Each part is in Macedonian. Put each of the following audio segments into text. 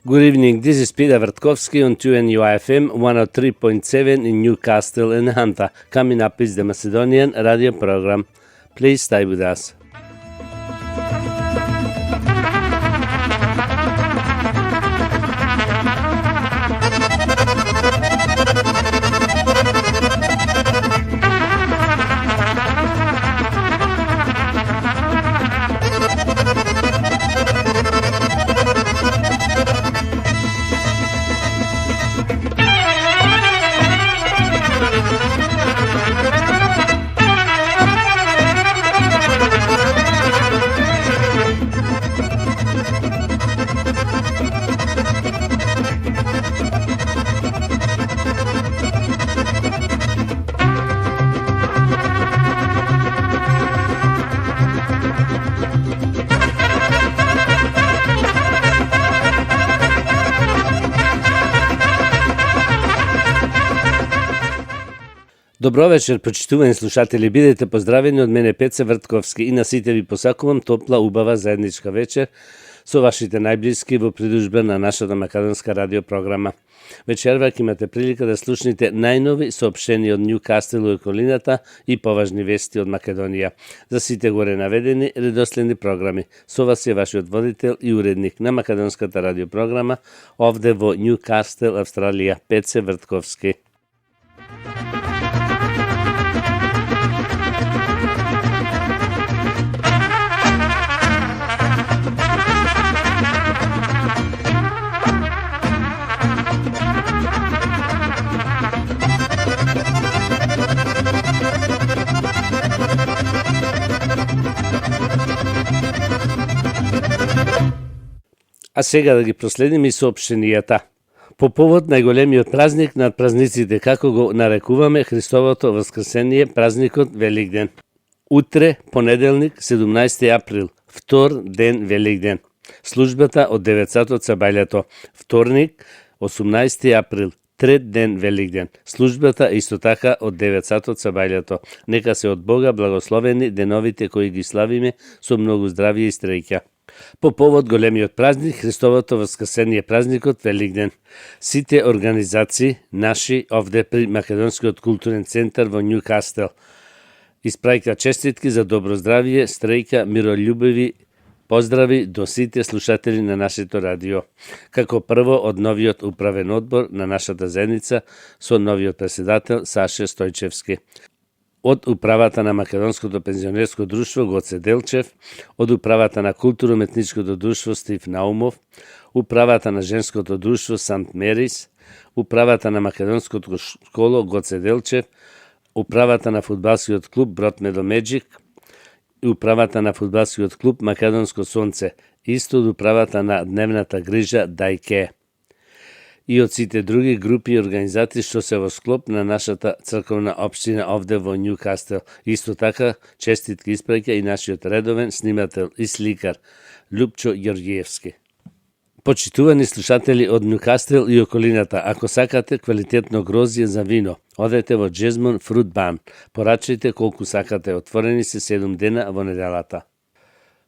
Good evening, this is Peter Vertkovsky on 2NUIFM 103.7 in Newcastle and Hunter. Coming up is the Macedonian radio program. Please stay with us. Добро вечер, почитувани слушатели, бидете поздравени од мене Пеце Вртковски и на сите ви посакувам топла, убава заедничка вечер со вашите најблиски во придружба на нашата македонска радиопрограма. Вечерва ќе имате прилика да слушнете најнови соопштенија од Ньюкастел и околината и поважни вести од Македонија. За сите горе наведени редоследни програми. Со вас е вашиот водител и уредник на македонската радиопрограма овде во Ньюкастел, Австралија, Пеце Вртковски. А сега да ги проследиме и соопштенијата. По повод најголемиот празник над празниците, како го нарекуваме Христовото воскресение, празникот Великден. Утре, понеделник, 17 април, втор ден Великден. Службата од 9 сатот сабајлето. Вторник, 18 април, трет ден Великден. Службата исто така од 9 сатот сабајлето. Нека се од Бога благословени деновите кои ги славиме со многу здравје и среќа. По повод големиот празник, Христовото воскресение, празникот Великден, сите организации наши овде при Македонскиот културен центар во Ньюкастел испраќа честитки за добро здравје, среќа, миролюбиви поздрави до сите слушатели на нашето радио. Како прво од новиот управен одбор на нашата заедница со новиот председател Саше Стојчевски. Од управата на Македонското пензионерско друштво Гоце Делчев, од управата на културно-метничкото друштво Стив Наумов, управата на женското друштво Сант Мерис, управата на Македонското школо Гоце Делчев, управата на фудбалскиот клуб Брод Медомеджик и управата на фудбалскиот клуб Македонско сонце, исто од управата на дневната грижа Дајке. И од сите други групи и организации што се во склоп на нашата црковна општина овде во Ньюкастел. Исто така, честитки испраќа и нашиот редовен снимател и сликар Љупчо Ѓорѓиевски. Почитувани слушатели од Ньюкастел и околината, ако сакате квалитетно грозје за вино, одете во Джезмон Фрут Бан. Порачајте колку сакате, отворени се 7 дена во неделата.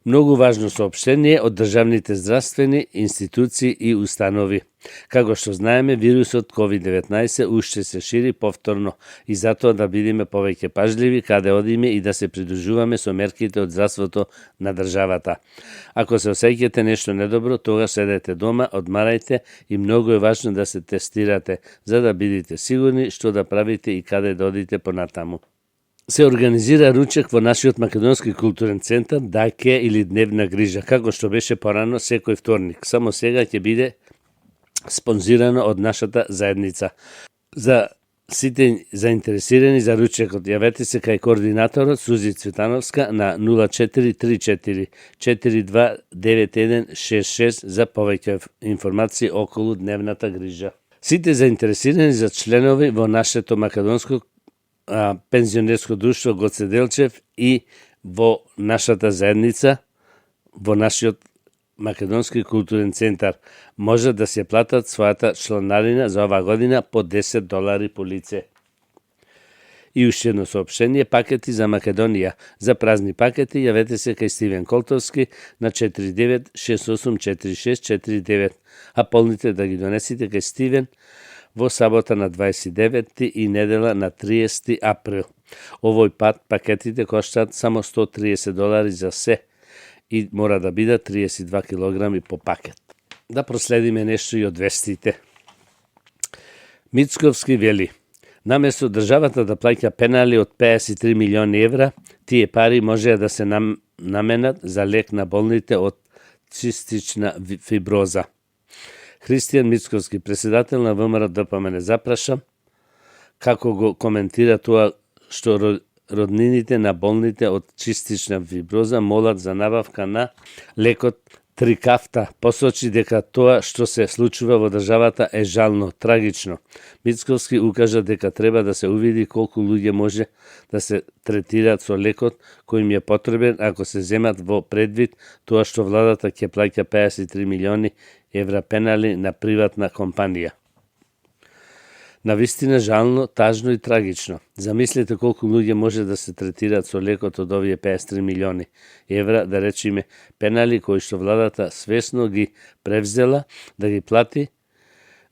Многу важно соопштение од државните здравствени институции и установи. Како што знаеме, вирусот COVID-19 уште се шири повторно и затоа да бидеме повеќе пажливи каде одиме и да се придружуваме со мерките од здравството на државата. Ако се осеќате нешто недобро, тогаш седете дома, одмарајте и многу е важно да се тестирате, за да бидете сигурни што да правите и каде да одите понатаму. Се организира ручек во нашиот Македонски културен центар Дајке или Дневна грижа, како што беше порано секој вторник. Само сега ќе биде спонзирано од нашата заедница. За сите заинтересирани за ручекот, јавете се кај координаторот Сузи Цветановска на 0434 429166 за повеќе информации околу Дневната грижа. Сите заинтересирани за членови во нашето Македонско пензионерско друштво Гоце Делчев и во нашата заедница, во нашиот Македонски културен центар, може да се платат својата чланарина за оваа година по $10 по лице. И уште едно соопштение, пакети за Македонија. За празни пакети јавете се кај Стивен Колтовски на 49684649, а полните да ги донесите кај Стивен во сабота на 29 и недела на 30 април. Овој пат пакетите коштаат само $130 за се и мора да бидат 32 килограми по пакет. Да проследиме нешто и од вестите. Мицковски вели: наместо државата да плаќа пенали од 53 милиони евра, тие пари можеа да се наменат за лек на болните од цистична фиброза. Христијан Мицковски, председател на ВМРО ДПМН, запраша како го коментира тоа што роднините на болните од цистична фиброза молат за набавка на лекот Трикафта. Посочи дека тоа што се случува во државата е жално, трагично. Мицковски укажа дека треба да се увиди колку луѓе може да се третираат со лекот кој им е потребен ако се земат во предвид тоа што владата ќе плаќа 53 милиони евра пенали на приватна компанија. Навистина жално, тажно и трагично. Замислете колку луѓе може да се третираат со лекот од овие 53 милиони евра, да речеме пенали кои што владата свесно ги превзела да ги плати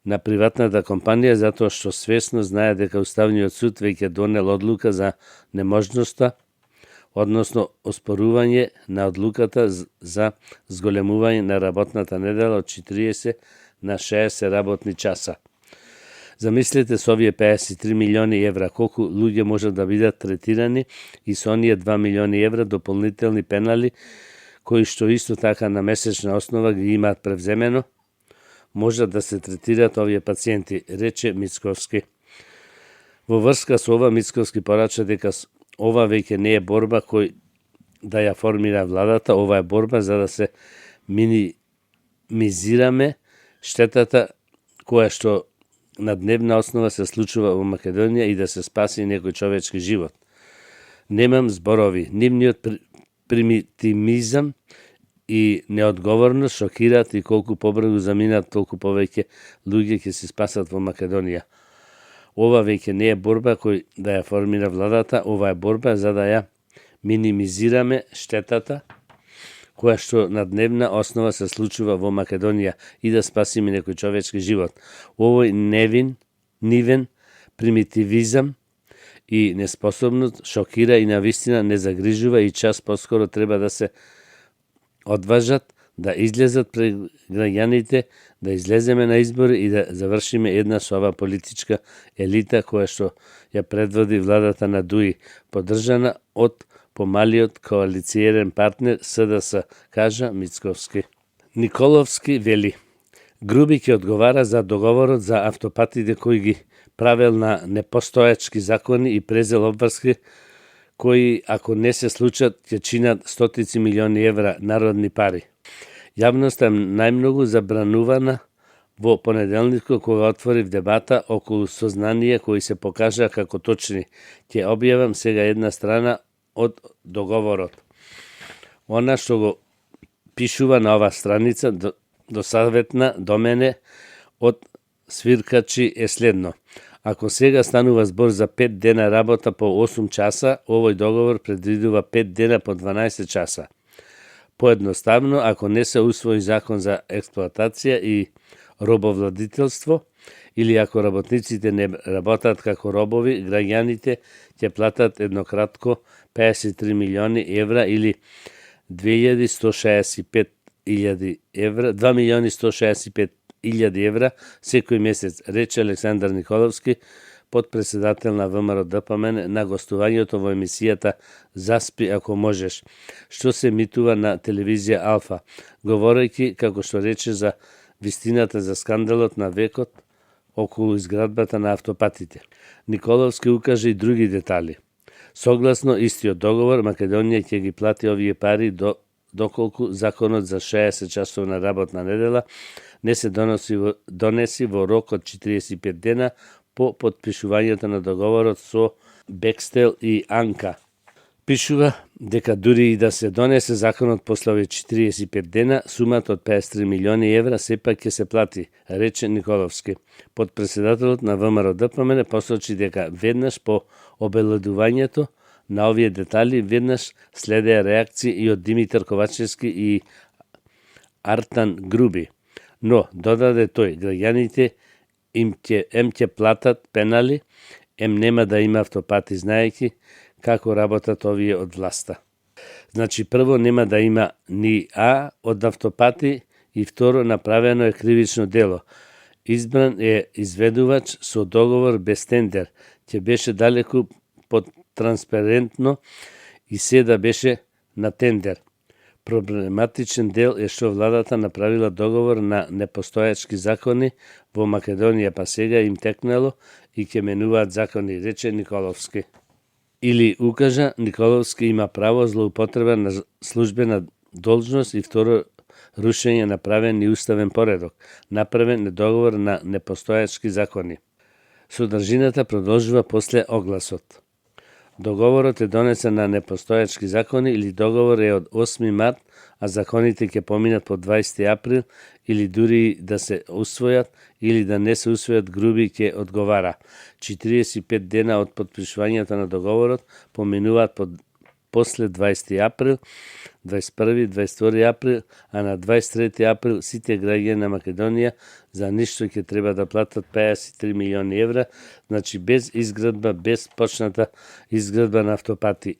на приватната компанија затоа што свесно знае дека Уставниот суд веќе донел одлука за неможноста, односно оспорување на одлуката за зголемување на работната недела од 40 на 60 работни часа. Замислете со овие 53 милиони евра колку луѓе можат да бидат третирани и со оние 2 милиони евра дополнителни пенали кои што исто така на месечна основа ги имаат превземено, можат да се третираат овие пациенти, рече Мицковски. Во врска со ова Мицковски порача дека ова веќе не е борба кој да ја формира владата, ова е борба за да се минимизираме штетата која што на дневна основа се случува во Македонија и да се спаси некој човечки живот. Немам зборови, нивниот примитивизам и неодговорност шокираат и колку побрзо заминат, толку повеќе луѓе ќе се спасат во Македонија. Ова веќе не е борба кој да ја формира владата, ова е борба за да ја минимизираме штетата која што на дневна основа се случува во Македонија и да спасиме некој човечки живот. Овој нивен примитивизам и неспособност шокира и навистина не загрижува и час поскоро треба да се одважат да излезат пред граѓаните, да излеземе на избори и да завршиме една со ова политичка елита која што ја предводи владата на ДУИ, поддржана од помалиот коалициерен партнер СДС, кажа Мицковски. Николовски вели: Груби ќе одговара за договорот за автопатите кои ги правел на непостојачки закони и презел обврски кои, ако не се случат, ќе чинат стотици милиони евра народни пари. Јавноста е најмногу забранувана во понеделникот кога отворив дебата околу сознанија кои се покажа како точни. Ќе објавам сега една страна од договорот. Она што го пишува на ова страница досаветна до мене од свиркачи е следно. Ако сега станува збор за 5 дена работа по 8 часа, овој договор предвидува 5 дена по 12 часа. Поедноставно, ако не се усвои закон за експлоатација и робовладителство, или ако работниците не работат како робови, граѓаните ќе платат еднократко 53 милиони евра или 2.165.000 евра, 2.165.000 евра секој месец, рече Александар Николовски, подпредседател на ВМРО ДПМН, на гостувањето во емисијата Заспи ако можеш, што се емитува на телевизија Алфа, говорејќи, како што рече, за вистината за скандалот на векот околу изградбата на автопатите. Николовски укаже и други детали. Согласно истиот договор, Македонија ќе ги плати овие пари доколку законот за 60 часовна работна недела не се донеси во рок од 45 дена по подпишувањето на договорот со Бекстел и Анка. Пишува дека дури и да се донесе законот после овие 45 дена, сумата од 53 милиони евра сепак ќе се плати, рече Николовски. Подпредседателот на ВМРО ДПМН посочи дека веднаш по обелодувањето на овие детали веднаш следеа реакции и од Димитар Ковачевски и Артан Груби. Но, додаде тој, граѓаните им ќе платат пенали, нема да има автопати, знаејќи како работат овие од власта. Значи, прво нема да има ни од автопати и второ направено е кривично дело. Избран е изведувач со договор без тендер. Ќе беше далеку потранспарентно и се да беше на тендер. Проблематичен дел е што владата направила договор на непостојачки закони во Македонија, па сега им текнало и ќе менуваат закони, рече Николовски. Или укажа, Николовски има право злоупотреба на службена должност и второ рушење направен и уставен поредок, направен договор на непостојачки закони. Содржината продолжува после огласот. Договорот е донесен на непостојачки закони или договор е од 8 март, а законите ќе поминат по 20 април или дури да се усвојат или да не се усвојат, Груби ќе одговара. 45 дена од потпишувањето на договорот поминуваат после 20 април, 21, 22 април, а на 23 април сите граѓани на Македонија за ништо ќе треба да платат 53 милиони евра, значи без изградба, без почната изградба на автопати.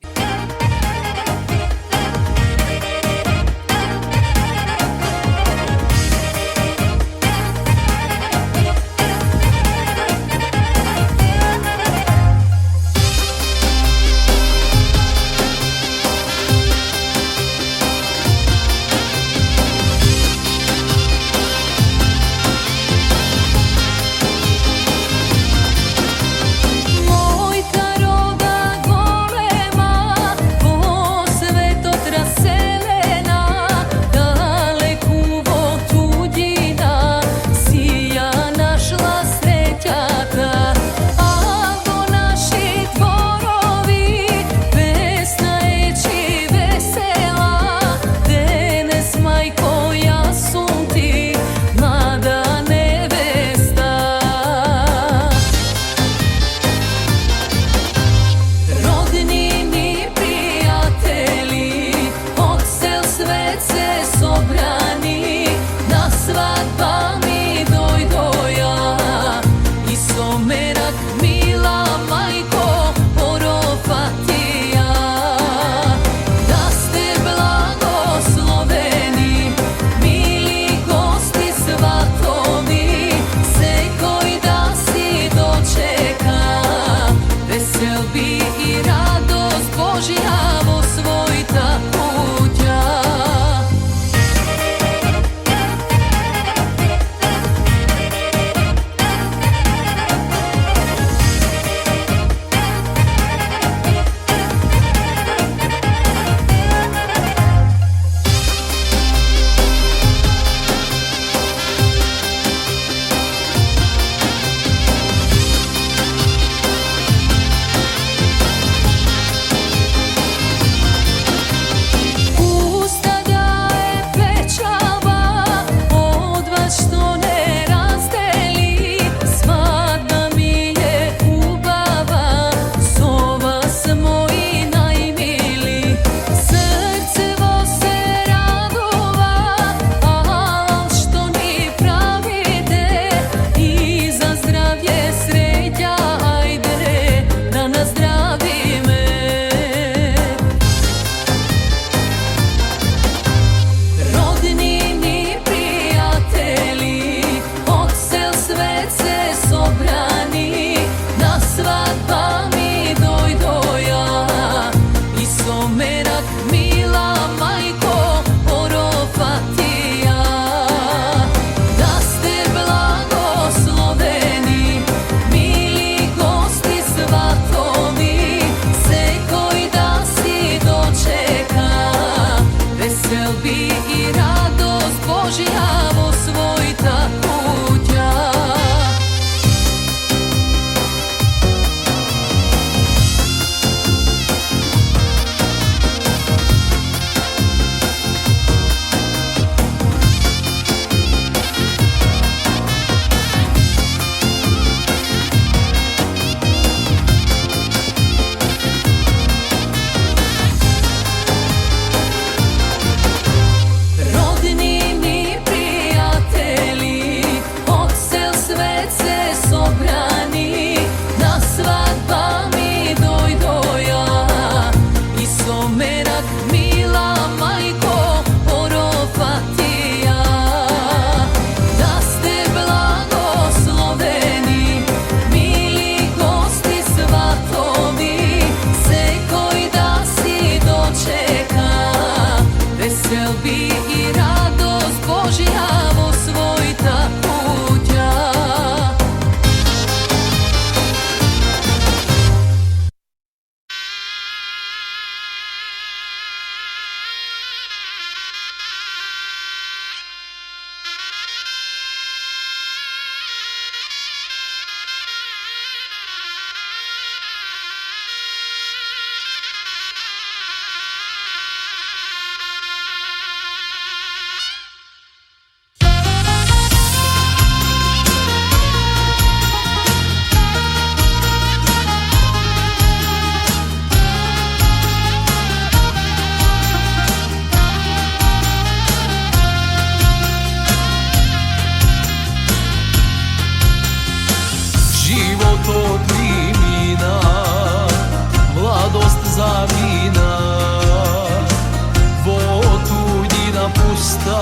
osta,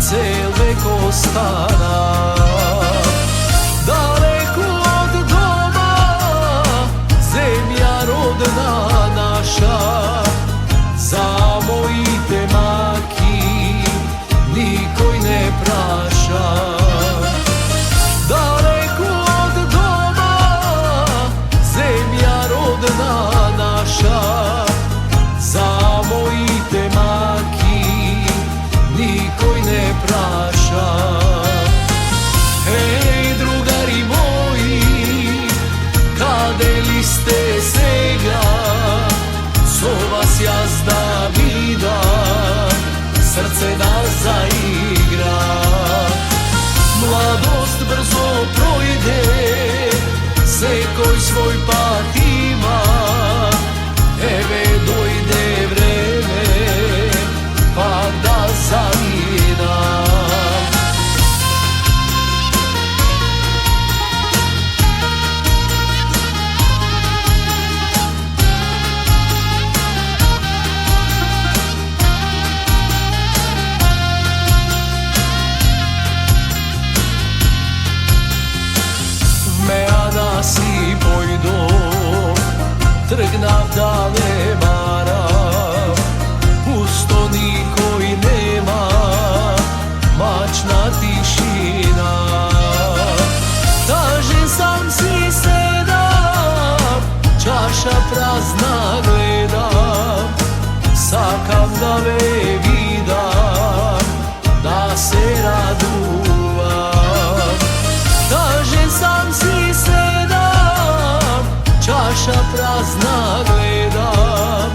cel vek ostana. Daleko od doma, zemlja rodna naša, za mojite maki nikoj ne praša. Daleko od doma, zemlja rodna naša, za mojite maki nikoj ne praša. Hej, drugari moji, kade li ste сега? Со вас јас да видам, срце да заигра. Младост брзо пројде, секој свој пат има. Еве дојде време, пак да заминам. Si poјdo, тргнав да не марам, пусто никој нема, мачна тишина. Тажен сам си седам, чаша празна гледам, сакам да ве видам, да се радувам. Тажен сам си седам, чаша празна гледам,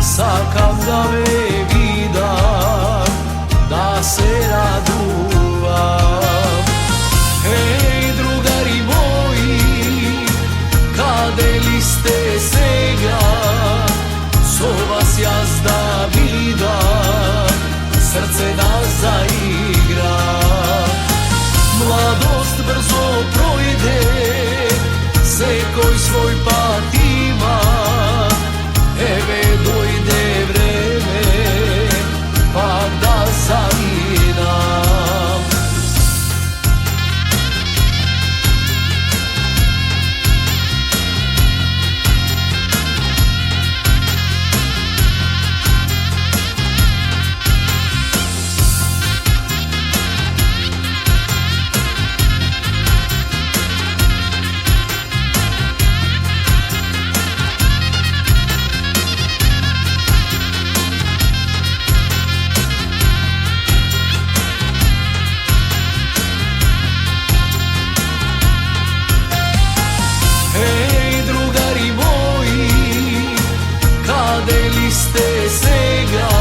сакам да ве видам, да се радувам. Хеј, другари мои, каде ли сте сега? Со вас јас да видам, срце да заигра. Младост брзо пројде, секој свој пат има. Еве дојде време, пак да заминам. Сте сега,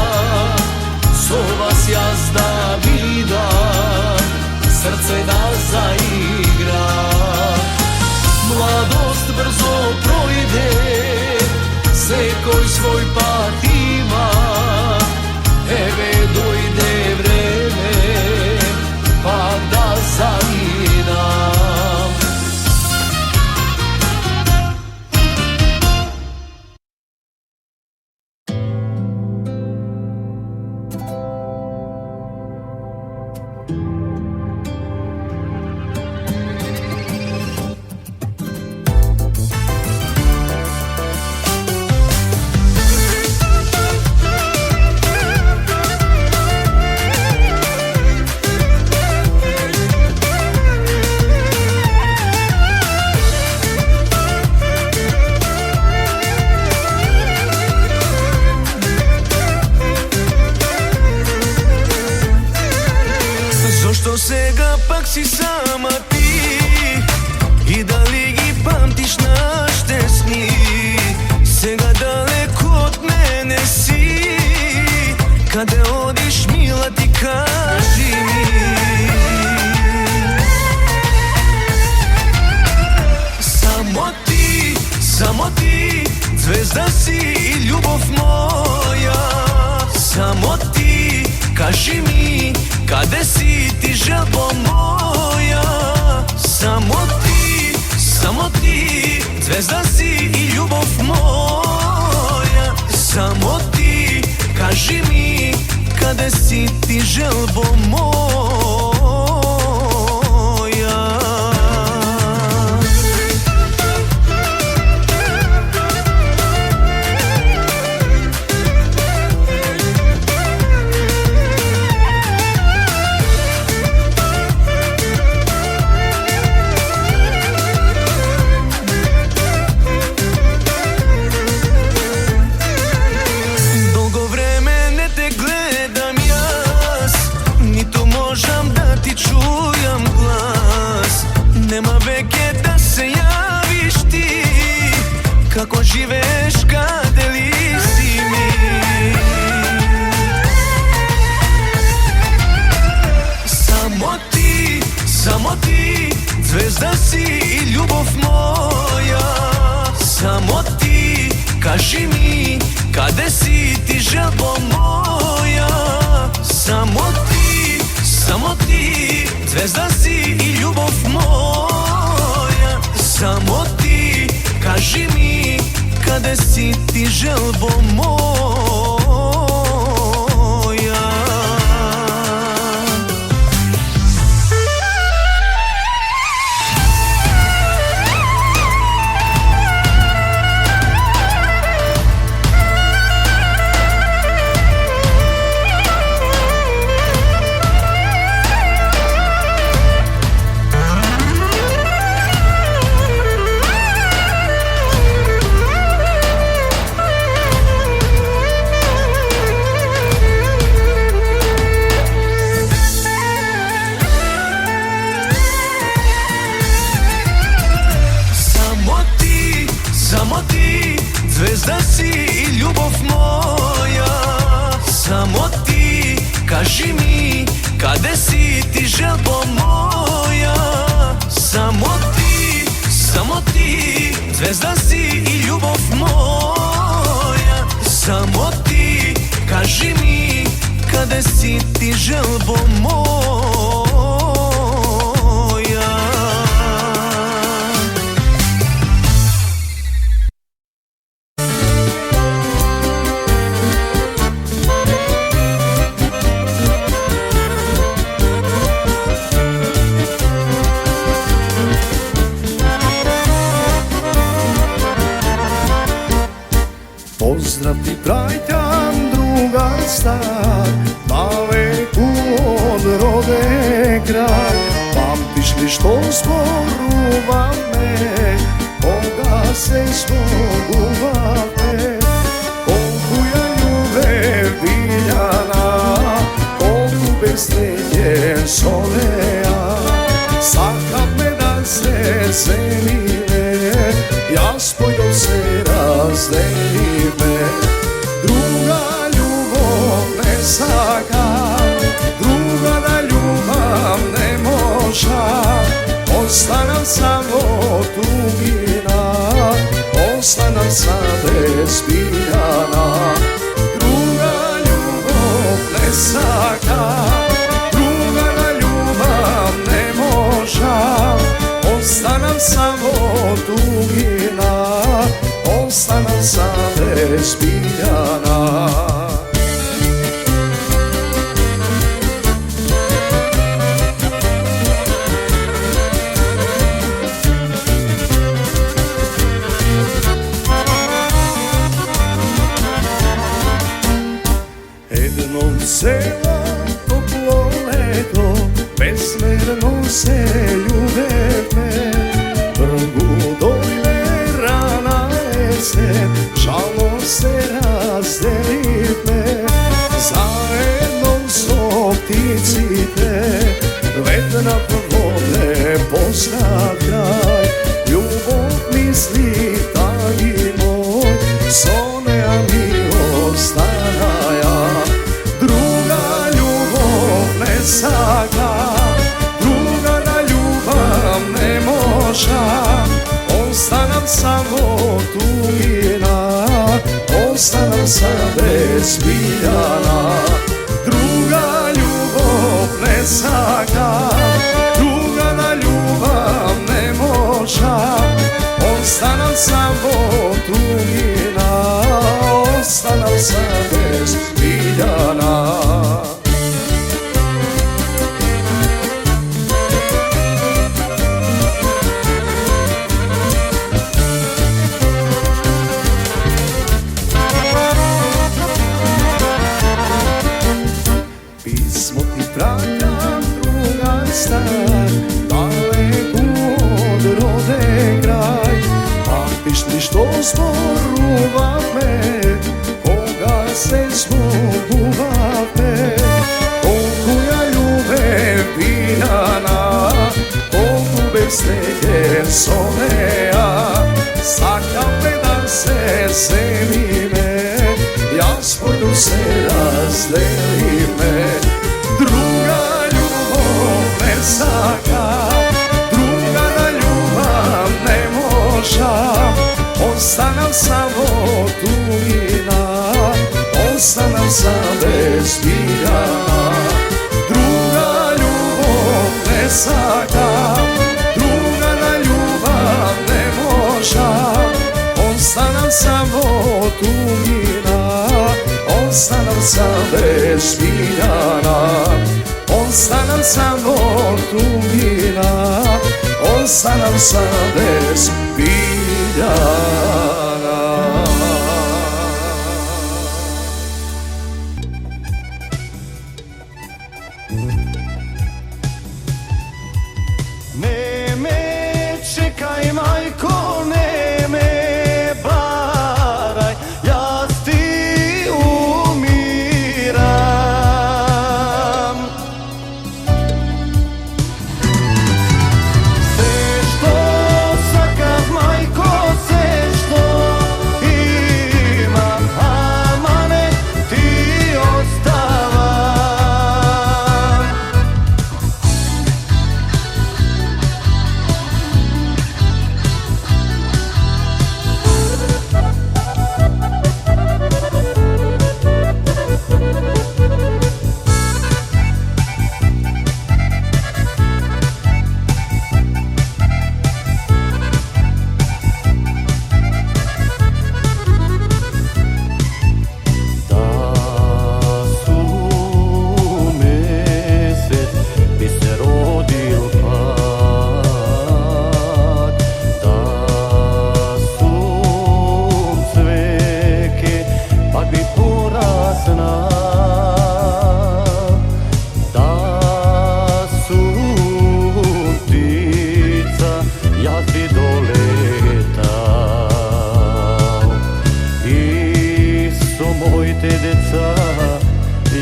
со вас јас да видам, срце да заигра. Младост брзо пројде, секој свој пат има. Еве дојде време, пак да заминам. Зошто сега пак си сама ти? И дали ги памтиш нашите сни? Сега далеко од мене си. Каде одиш, мила, ти кажи ми. Само ти, звезда си и љубов моја. Само ти, кажи ми, каде си ти, жабо моја? Само ти, звезда си и љубов моја. Само ти, кажи ми, каде си si ti želbo moja. Dolgo vreme ne te gledam jas, nito možam da ti čujem glas. Nema veke da se javiš ti, kako živeš, kade li si mi. Samo ti, zvezda si i ljubov moja. Samo ti, kaži mi, kade si ti želbo moja. Samo ti, zvezda si i ljubov moja. Samo ti, kaži mi, kade si ti želbo moja. Samo ti, zvezda si i ljubov moja. Samo ti, kaži mi, kade si ti želbo moja. Samo ti, zvezda si i ljubov moja. Samo ti, kaži mi, kade si ti želbo moja. Pozdrav ti Trajtan, drugar star, daleku od rode kraj. Pamtiš li što sporuva me, koga se spoguvate? Kolku ja ljubev biljana, kolku bez srednje solea. Sakad me da se zemine, ja spojom se razdeli me. Druga ljubav ne saka, druga da ljubav ne moža. Ostanem samo tugina, ostanem sam bez biljana. Druga ljubav ne saka, druga da ljubav ne moža. Ostanem samo tugina, ostanem sam bez biljana. Jednom sela toplo leto, besmerno se ljubev me. Trgu dojle rana jesen, žalo se razdeli me. Zajedno so pticite, vedna vode pozna kraj. Ljubov misli tagi moj, sonea mi ostanaja. Druga ljubav ne saka, druga da ljubav ne moža. Ostanem samo tugina, ostanem sam bez biljana. Druga ljubav ne saka, druga da ljubav ne moža. Ostanem samo tugina, ostanem sam bez biljana. rozporuvame, koga se zboguvame. Koliko ja ljubav pijana, koliko bez tege sonea, sakame da se zemime, ja spodu se razdelime. Druga ljubav ne saka, druga na ljubav ne moža, ostanem samo tugina, ostanem sam bez biljana. Druga ljubav ne saka, druga na ljubav ne moža, ostanem samo tugina, ostanem sam bez biljana. Ostanem samo tugina, ostanem sam bez biljana. Ne me čekaj, majko, ne me baraj, ja ti umiram. Sve što sakav, majko, sve što imam, amane ti ostavam.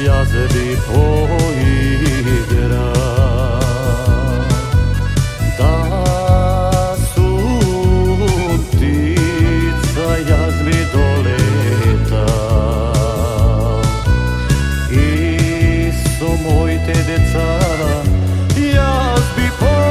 Jaz bi poigral. Da su ptica, jaz bi doletal. I so moj te deca, jaz bi poigral.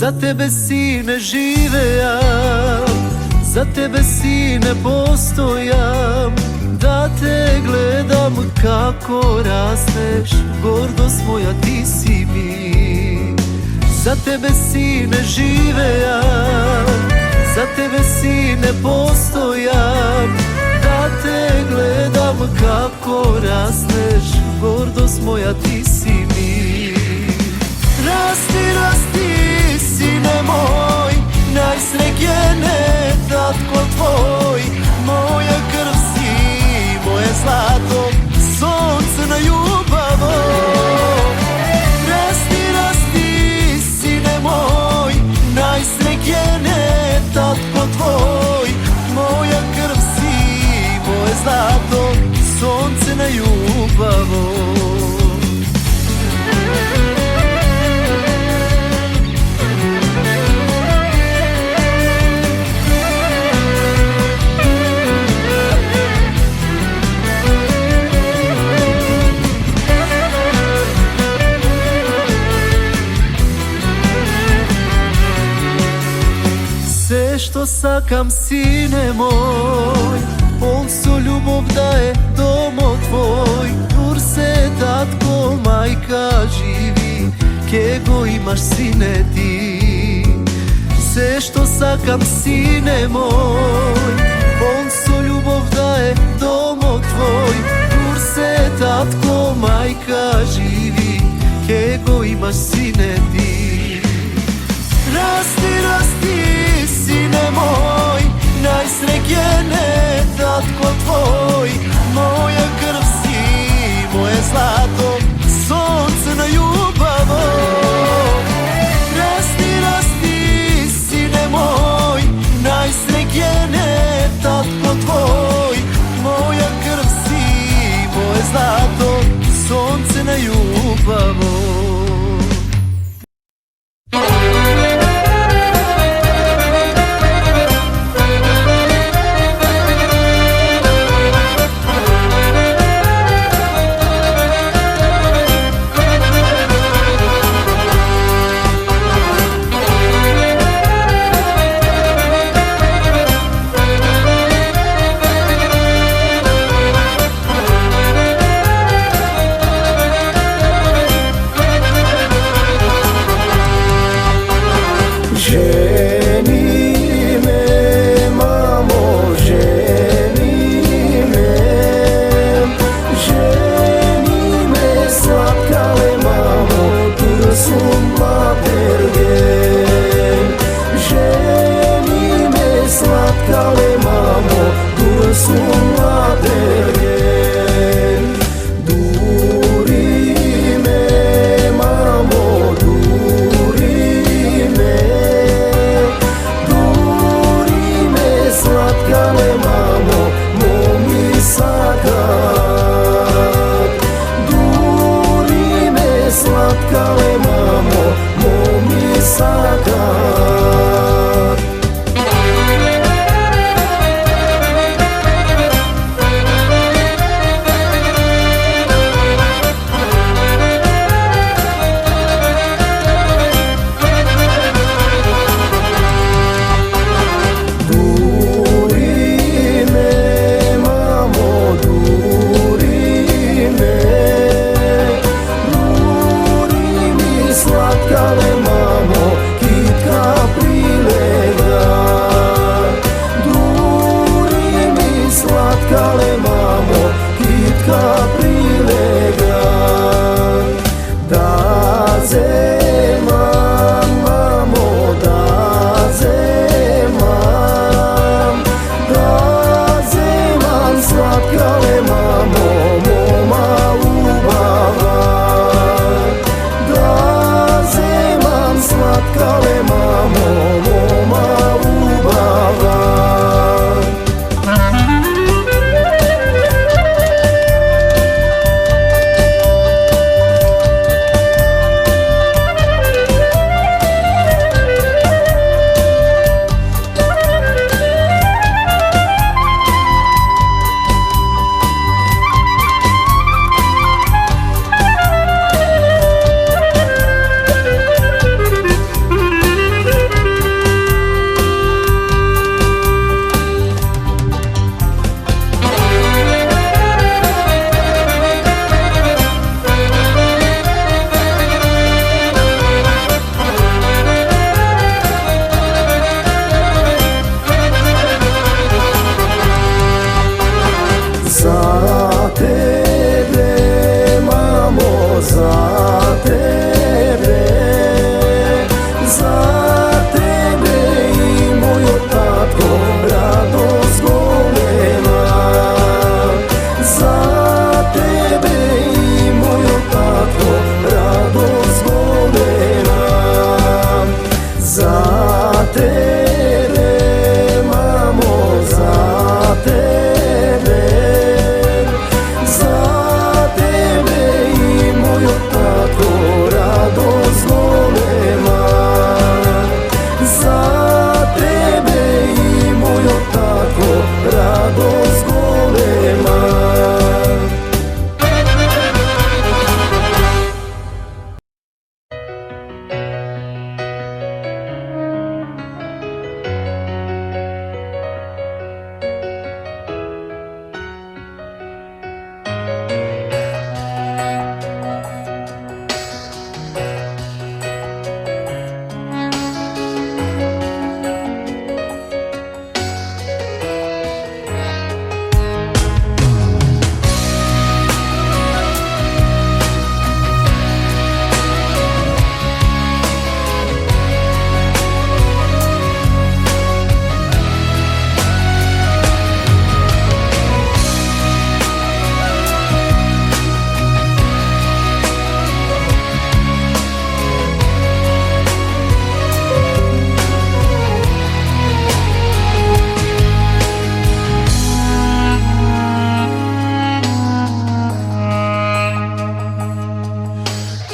За тебе, сине, живеам, за тебе, сине, постојам, да те гледам како растеш, гордост моја ти си ми. За тебе, сине, живеам, за тебе, сине, постојам, да те гледам како растеш, гордост моја ти си ми. Расти, расти, сине мој, најсреќен е татко твој, моја крв си, моје злато, сонце на љубаво. Расти, расти, сине мој, најсреќен е татко твој, моја крв си, моје злато, сонце на љубаво. Се што сакам, сине мој, полн со љубов да е домот твој. Дур се татко, мајка живи, ке го имаш, сине, ти. Се што сакам, сине мој, полн со љубов да е домот твој. Дур се татко, мајка живи, ке го имаш, сине, ти. Расти, расти, сине мој, најсреќен е татко твој, моја крв си, моје злато, сонце на љубаво. Расти, расти, сине мој, најсреќен е татко твој, моја крв си, моје злато, сонце на љубаво.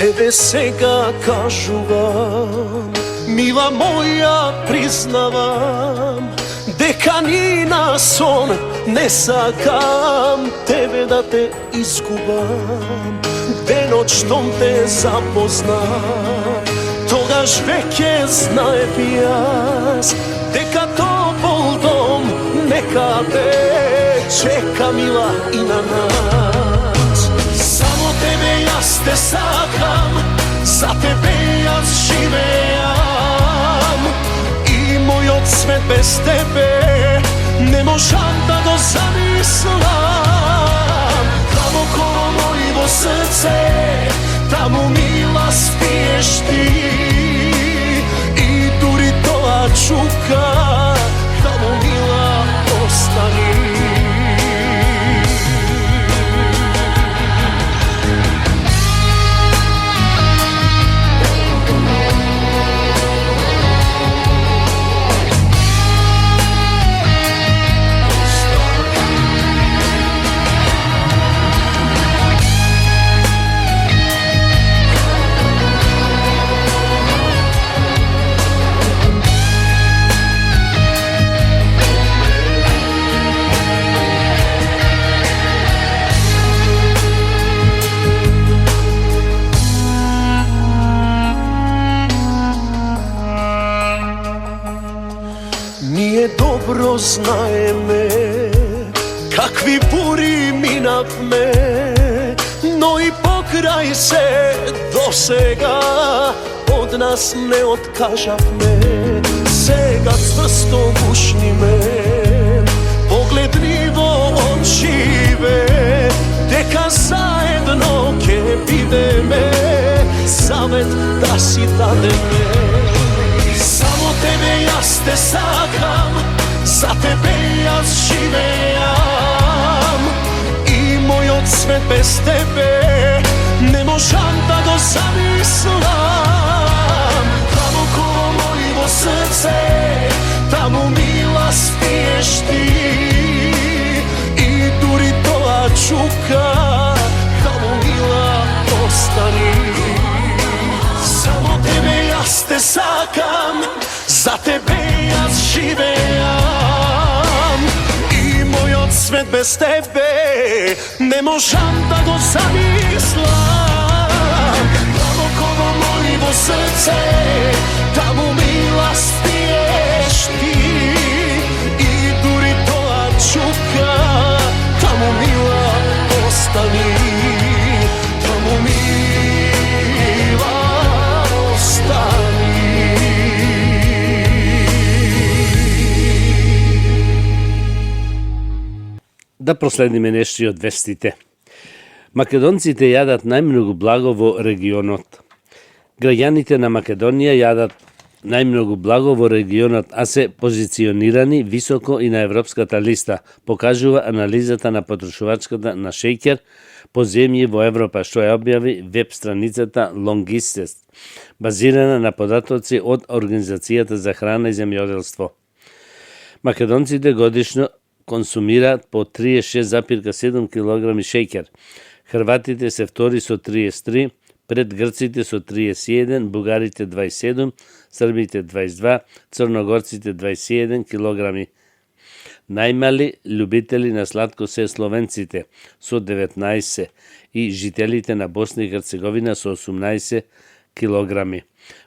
тебе сега кажувам, мила моја признавам, дека ни на сон не сакам тебе да те изгубам. Денот штом те запознам, тогаш веќе знаев јас дека топол дом некаде чека мила и на нас. Само тебе јас те сакам, за тебе јас живеам и мојот свет без тебе не можам да го замислам. Таму коло мојво срце, таму мила спиеш ти и дури тоа чука, таму мила остани. Ние добро знаеме какви бури минавме, но и покрај се досега од нас не откажавме. Сега цврсто гушниме, погледни во очиве, дека заедно ќе бидеме, завет да си дадеме. Само тебе јас те сакам, за тебе јас живеам и мојот свет без тебе не можам да го замислам. Таму коло мојво срце, таму мила спиеш ти и дури тоа чука, таму мила остани. Само тебе јас те сакам, за тебе јас живеам и мојот свет без тебе не можам да го замислам. Таму коло мојво срце, таму мила спиеш ти и дури тоа чука, таму мила остани. Таму мила остани. Да проследиме нешто од вестите. Македонците јадат најмногу благо во регионот. Граѓаните на Македонија јадат најмногу благо во регионот, а се позиционирани високо и на европската листа, покажува анализата на потрошувачката на шеќер по земји во Европа, што ја објави веб страницата Longistest, базирана на податоци од Организацијата за храна и земјоделство. Македонците годишно консумираат по 36,7 кг шеќер. Хрватите се втори со 33, пред грците со 31, бугарите 27, србите 22, црногорците 21 килограми. Најмали љубители на сладко се словенците со 19 и жителите на Босна и Херцеговина со 18 килограми.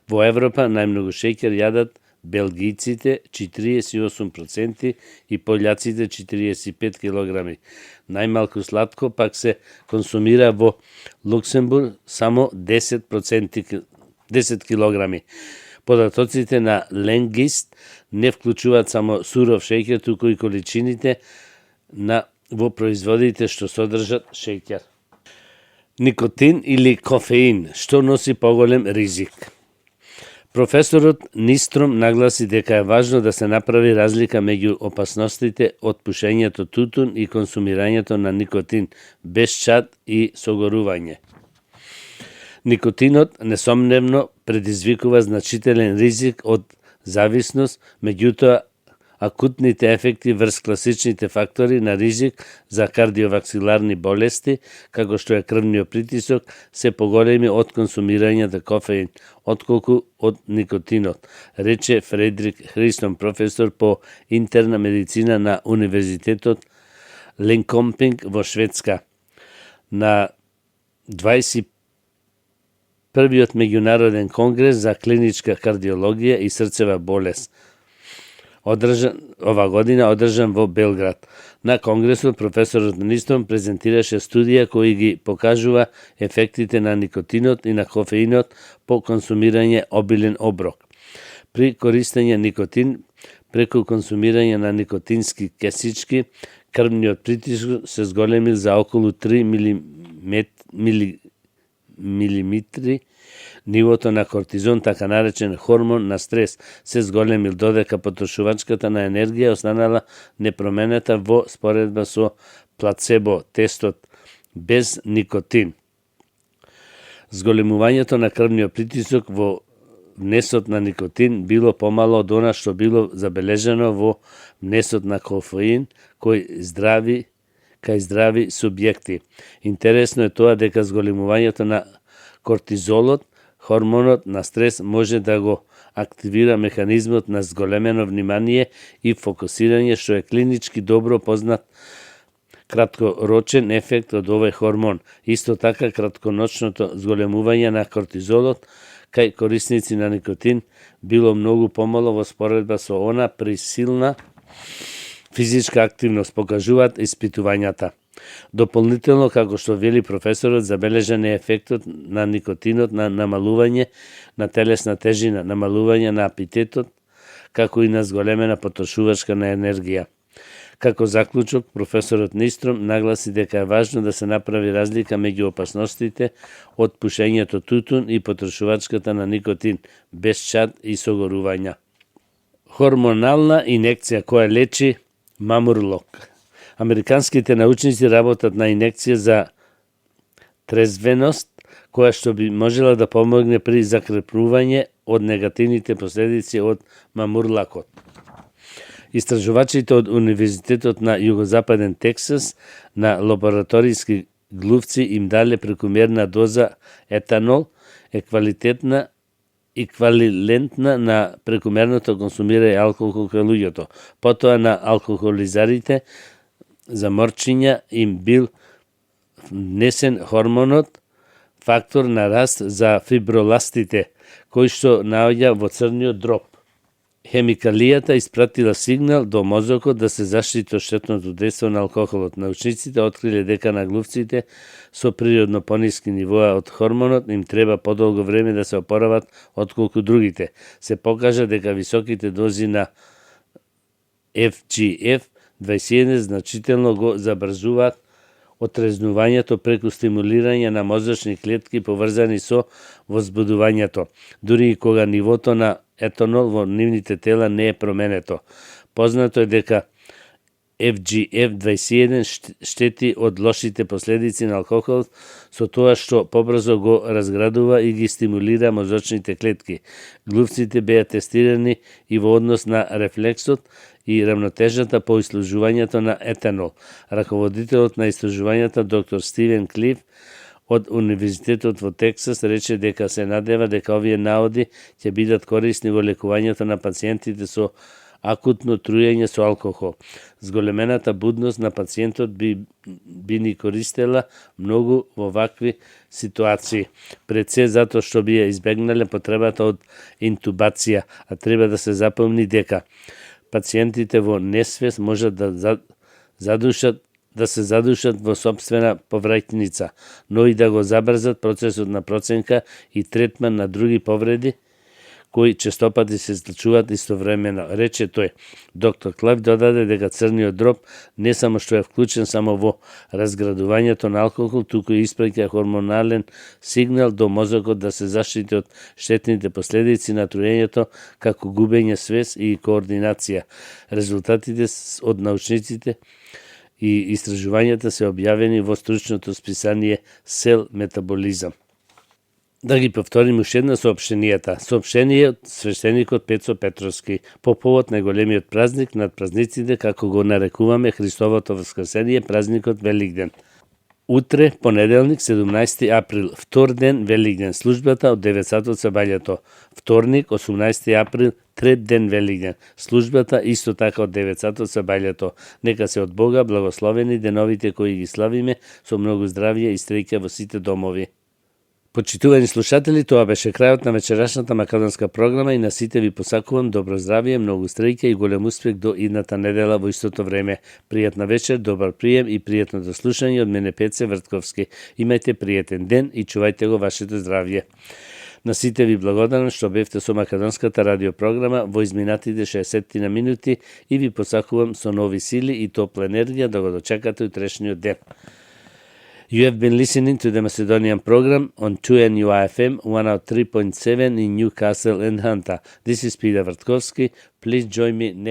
Во Европа најмногу шеќер јадат белгијците 48% и пољаците 45 килограми. Најмалку сладко пак се консумира во Луксембург само 10 килограми. Податоците на Ленгист не вклучуваат само суров шеќер, туку и количините во производите што содржат шеќер. Никотин или кофеин, што носи поголем ризик? Професорот Нистром нагласи дека е важно да се направи разлика меѓу опасностите од пушењето тутун и консумирањето на никотин без чад и согорување. Никотинот несомневно предизвикува значителен ризик од зависност, меѓутоа акутните ефекти врз класичните фактори на ризик за кардиоваскуларни болести, како што е крвниот притисок, се поголеми од консумирањето кофеин, отколку од никотинот, рече Фредрик Христон, професор по интерна медицина на Универзитетот Линкопинг во Шведска. На 21-иот меѓународен конгрес за клиничка кардиологија и срцева болест, ова година одржан во Белград. На конгресот професорот Нистон презентираше студија кои ги покажува ефектите на никотинот и на кофеинот по консумирање обилен оброк. При користење никотин преку консумирање на никотински кесички, крвниот притисок се зголемил за околу 3 милиметри, нивото на кортизон, така наречен хормон на стрес, се зголемил, додека потрошувачката на енергија останала непроменета во споредба со плацебо тестот без никотин. Зголемувањето на крвниот притисок во внесот на никотин било помало од она што било забележано во внесот на кофеин кај здрави субјекти. Интересно е тоа дека зголемувањето на кортизолот, хормонот на стрес, може да го активира механизмот на зголемено внимание и фокусирање, што е клинички добро познат краткорочен ефект од овој хормон. Исто така, кратконочното зголемување на кортизолот кај корисници на никотин било многу помало во споредба со она при силна физичка активност, покажуваат испитувањата. Дополнително, како што вели професорот, забележан е ефектот на никотинот на намалување на телесна тежина, намалување на апетитот, како и на зголемена потрошувачка на енергија. Како заклучок, професорот Нистром нагласи дека е важно да се направи разлика меѓу опасностите од пушењето тутун и потрошувачката на никотин, без чад и согорувања. Хормонална инекција која лечи мамурлок. Американските научници работат на инекција за трезвеност, која што би можела да помогне при закрепнување од негативните последици од мамурлакот. Истражувачите од Универзитетот на Југозападен Тексас на лабораториски глувци им дале прекумерна доза етанол, еквивалентна на прекумерното консумирање алкохол кај луѓето. Потоа на алкохолизарите за морчиња им бил внесен хормонот, фактор на раст за фиброластите, кој што наоѓа во црниот дроб. Хемикалијата испратила сигнал до мозокот да се заштити од штетното дејство на алкохолот. Научниците откриле дека на глувците со природно пониски нивоа од хормонот им треба подолго време да се опорават отколку другите. Се покажа дека високите дози на FGF21 значително го забрзуваат отрезнувањето преку стимулирање на мозочни клетки поврзани со возбудувањето, дури и кога нивото на етанол во нивните тела не е променето. Познато е дека FGF21 штети од лошите последици на алкохол со тоа што побрзо го разградува и ги стимулира мозочните клетки. Глувците беа тестирани и во однос на рефлексот и равнотежата по истражувањето на етанол. Раководителот на истражувањата доктор Стивен Клиф од Универзитетот во Тексас рече дека се надева дека овие наоди ќе бидат корисни во лекувањето на пациентите со акутно труење со алкохол. Зголемената будност на пациентот би ни користела многу во вакви ситуации. Пред се затоа што би ја избегнале потребата од интубација, а треба да се запомни дека пациентите во несвест можат да се задушат во сопствена повраќница, но и да го забрзат процесот на проценка и третман на други повреди, кои честопати се случуваат истовремено, рече тој. Доктор Клайв додаде дека црниот дроб не само што е вклучен само во разградувањето на алкохол, туку и испраќа хормонален сигнал до мозокот да се заштити од штетните последици на труењето, како губење свест и координација. Резултатите од научниците и истражувањата се објавени во стручното списание Cell Metabolism. Да ги повторим уште една соопштенијата. Соопштение од свештеникот Пецо Петровски по повод на големиот празник над празниците како го нарекуваме Христовото воскресение, празникот Великден. Утре, понеделник, 17 април, втор ден Великден, службата од 9 сатот со бањето. Вторник, 18 април, трет ден Великден, службата исто така од 9 сатот со бањето. Нека се од Бога благословени деновите кои ги славиме со многу здравје и среќа во сите домови. Почитувани слушатели, тоа беше крајот на вечерашната македонска програма и на сите ви посакувам добро здравје, многу среќа и голем успех до идната недела во истото време. Пријатна вечер, добар прием и пријатно до слушање од мене Пеце Вртковски. Имајте пријатен ден и чувајте го вашето здравје. На сите ви благодарам што бевте со македонската радиопрограма во изминатите 60 минути и ви посакувам со нови сили и топла енергија да го дочекате утрешниот ден. You have been listening to the Macedonian program on 2NUIFM 103.7 in Newcastle and Hunter. This is Peter Vrtkovski. Please join me next